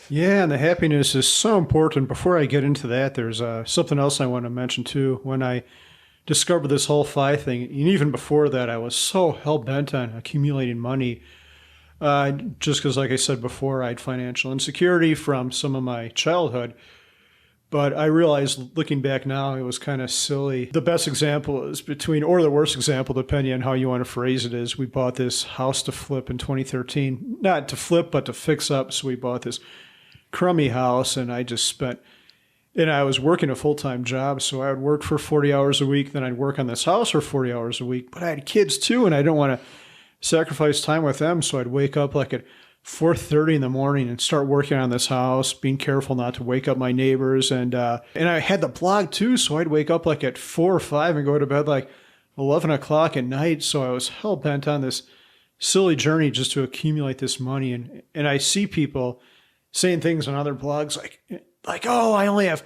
Yeah, and the happiness is so important. Before I get into that, there's something else I want to mention too. When I discovered this whole FI thing, and even before that, I was so hell-bent on accumulating money. Just because, like I said before, I had financial insecurity from some of my childhood. But I realized looking back now, it was kind of silly. The best example is or the worst example, depending on how you want to phrase it, is we bought this house to flip in 2013. Not to flip, but to fix up. So we bought this crummy house, and I was working a full-time job, so I would work for 40 hours a week, then I'd work on this house for 40 hours a week. But I had kids too, and I don't want to sacrifice time with them, so I'd wake up like at 4:30 in the morning and start working on this house, being careful not to wake up my neighbors. And I had the blog too, so I'd wake up like at 4 or 5 and go to bed like 11 o'clock at night. So I was hell-bent on this silly journey just to accumulate this money. And I see people saying things on other blogs like, oh, I only have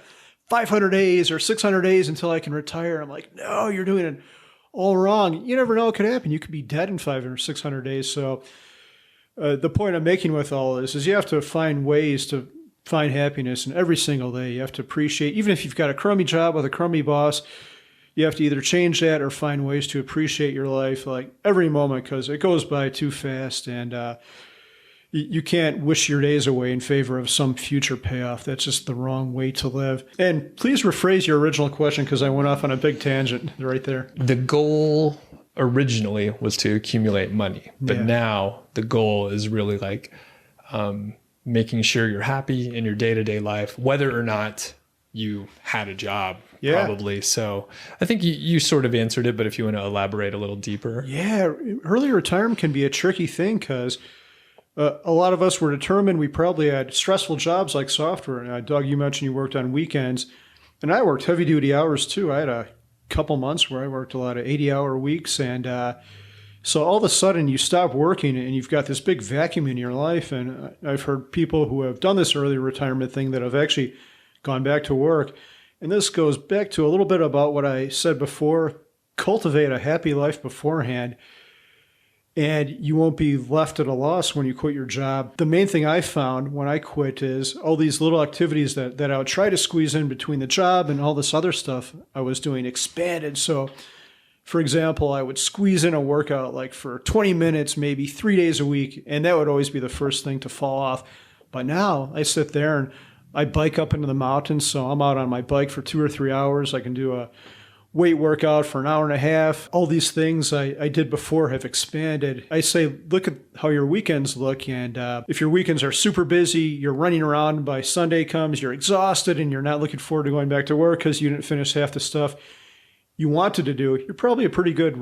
500 days or 600 days until I can retire. I'm like, no, you're doing it all wrong. You never know what could happen. You could be dead in 500 or 600 days. So the point I'm making with all this is you have to find ways to find happiness in every single day. You have to appreciate, even if you've got a crummy job with a crummy boss, you have to either change that or find ways to appreciate your life like every moment, because it goes by too fast. And you can't wish your days away in favor of some future payoff. That's just the wrong way to live. And please rephrase your original question, because I went off on a big tangent right there. The goal originally was to accumulate money, but now the goal is really like making sure you're happy in your day-to-day life, whether or not you had a job, probably. So I think you sort of answered it, but if you want to elaborate a little deeper. Yeah, early retirement can be a tricky thing because a lot of us were determined. We probably had stressful jobs like software. Doug, you mentioned you worked on weekends, and I worked heavy-duty hours too. I had a couple months where I worked a lot of 80-hour weeks, and so all of a sudden you stop working and you've got this big vacuum in your life. And I've heard people who have done this early retirement thing that have actually gone back to work. And this goes back to a little bit about what I said before. Cultivate a happy life beforehand, and you won't be left at a loss when you quit your job. The main thing I found when I quit is all these little activities that I would try to squeeze in between the job and all this other stuff I was doing expanded. So, for example, I would squeeze in a workout like for 20 minutes, maybe 3 days a week, and that would always be the first thing to fall off. But now I sit there and I bike up into the mountains, so I'm out on my bike for 2 or 3 hours. I can do a weight workout for an hour and a half. All these things I did before have expanded. I say, look at how your weekends look. And if your weekends are super busy, you're running around by Sunday comes, you're exhausted and you're not looking forward to going back to work because you didn't finish half the stuff you wanted to do, you're probably a pretty good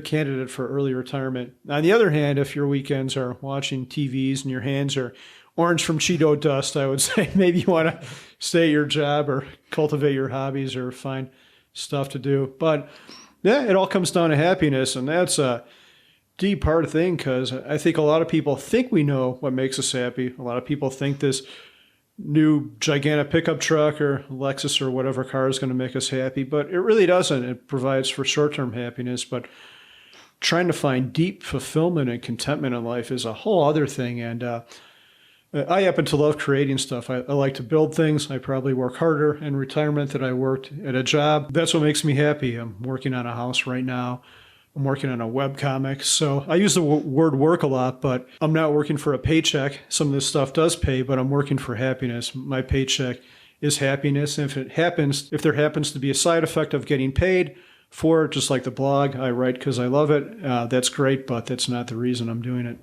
candidate for early retirement. On the other hand, if your weekends are watching TVs and your hands are orange from Cheeto dust, I would say maybe you want to stay at your job or cultivate your hobbies or find stuff to do. But yeah, it all comes down to happiness, and that's a deep, hard thing because I think a lot of people think we know what makes us happy. A lot of people think this new gigantic pickup truck or Lexus or whatever car is going to make us happy, but it really doesn't. It provides for short-term happiness, but trying to find deep fulfillment and contentment in life is a whole other thing. And I happen to love creating stuff. I like to build things. I probably work harder in retirement than I worked at a job. That's what makes me happy. I'm working on a house right now. I'm working on a webcomic. So I use the word work a lot, but I'm not working for a paycheck. Some of this stuff does pay, but I'm working for happiness. My paycheck is happiness. And if there happens to be a side effect of getting paid for it, just like the blog I write because I love it, that's great, but that's not the reason I'm doing it.